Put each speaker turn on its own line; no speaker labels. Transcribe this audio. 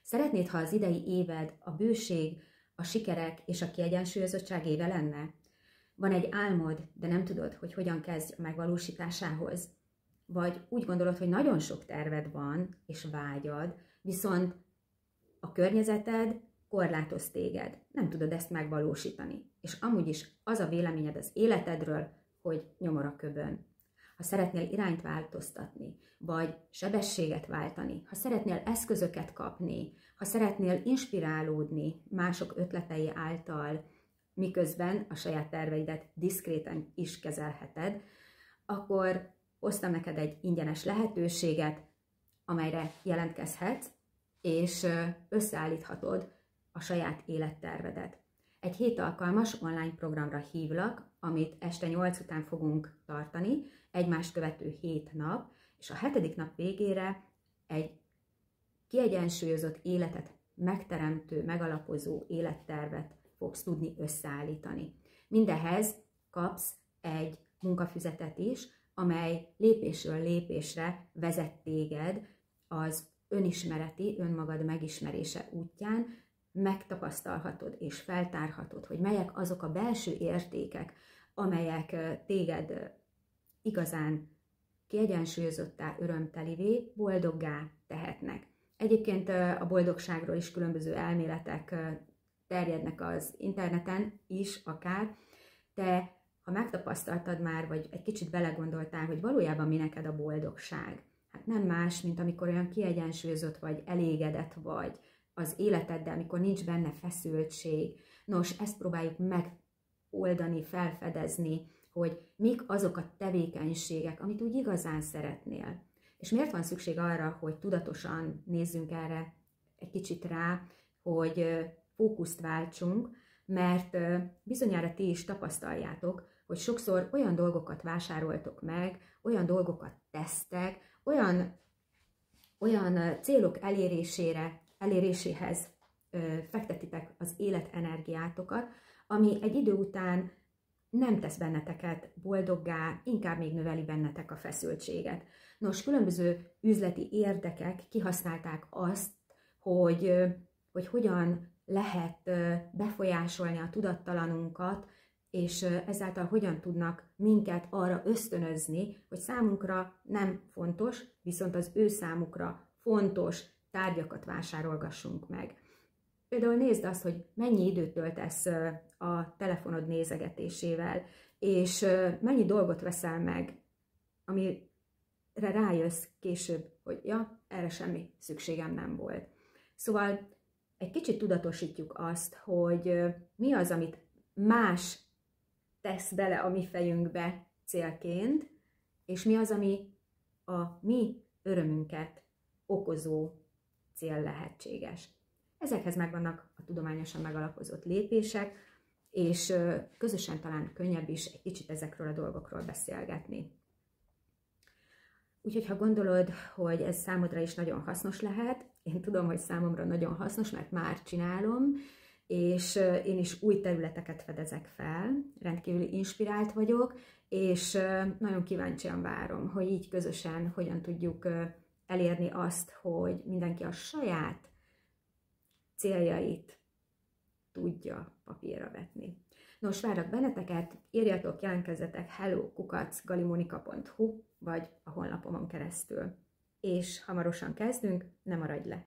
Szeretnéd, ha az idei éved a bőség, a sikerek és a kiegyensúlyozottság éve lenne? Van egy álmod, de nem tudod, hogy hogyan kezdj a megvalósításához? Vagy úgy gondolod, hogy nagyon sok terved van és vágyad, viszont a környezeted korlátoz téged, nem tudod ezt megvalósítani. És amúgy is az a véleményed az életedről, hogy nyomor a köbön. Ha szeretnél irányt változtatni, vagy sebességet váltani, ha szeretnél eszközöket kapni, ha szeretnél inspirálódni mások ötletei által, miközben a saját terveidet diszkréten is kezelheted, akkor hoztam neked egy ingyenes lehetőséget, amelyre jelentkezhetsz, és összeállíthatod a saját élettervedet. Egy 7 alkalmas online programra hívlak, amit este 8 után fogunk tartani, egymást követő 7 nap, és a 7. nap végére egy kiegyensúlyozott életet megteremtő, megalapozó élettervet fogsz tudni összeállítani. Mindehhez kapsz egy munkafüzetet is, amely lépésről lépésre vezet téged az önismereti, önmagad megismerése útján, megtapasztalhatod és feltárhatod, hogy melyek azok a belső értékek, amelyek téged igazán kiegyensúlyozottá, örömtelivé, boldoggá tehetnek. Egyébként a boldogságról is különböző elméletek terjednek az interneten is akár, de ha megtapasztaltad már, vagy egy kicsit belegondoltál, hogy valójában mi neked a boldogság, hát nem más, mint amikor olyan kiegyensúlyozott vagy, elégedett vagy az életeddel, amikor nincs benne feszültség. Nos, ezt próbáljuk megoldani, felfedezni, hogy mik azok a tevékenységek, amit úgy igazán szeretnél. És miért van szükség arra, hogy tudatosan nézzünk erre egy kicsit rá, hogy fókuszt váltsunk, mert bizonyára ti is tapasztaljátok, hogy sokszor olyan dolgokat vásároltok meg, olyan dolgokat tesztek, olyan célok eléréséhez fektetitek az életenergiátokat, ami egy idő után nem tesz benneteket boldoggá, inkább még növeli bennetek a feszültséget. Nos, különböző üzleti érdekek kihasználták azt, hogy hogyan lehet befolyásolni a tudattalanunkat, és ezáltal hogyan tudnak minket arra ösztönözni, hogy számunkra nem fontos, viszont az ő számukra fontos tárgyakat vásárolgassunk meg. Például nézd azt, hogy mennyi időt töltesz a telefonod nézegetésével, és mennyi dolgot veszel meg, amire rájössz később, hogy ja, erre semmi szükségem nem volt. Szóval egy kicsit tudatosítjuk azt, hogy mi az, amit más tesz bele a mi fejünkbe célként, és mi az, ami a mi örömünket okozó cél lehetséges. Ezekhez megvannak a tudományosan megalapozott lépések, és közösen talán könnyebb is egy kicsit ezekről a dolgokról beszélgetni. Úgyhogy ha gondolod, hogy ez számodra is nagyon hasznos lehet, én tudom, hogy számomra nagyon hasznos, mert már csinálom, és én is új területeket fedezek fel, rendkívül inspirált vagyok, és nagyon kíváncsian várom, hogy így közösen hogyan tudjuk elérni azt, hogy mindenki a saját céljait tudja papírra vetni. Nos, várok benneteket, írjatok, jelentkezzetek hello@galimonika.hu vagy a honlapomon keresztül. És hamarosan kezdünk, ne maradj le!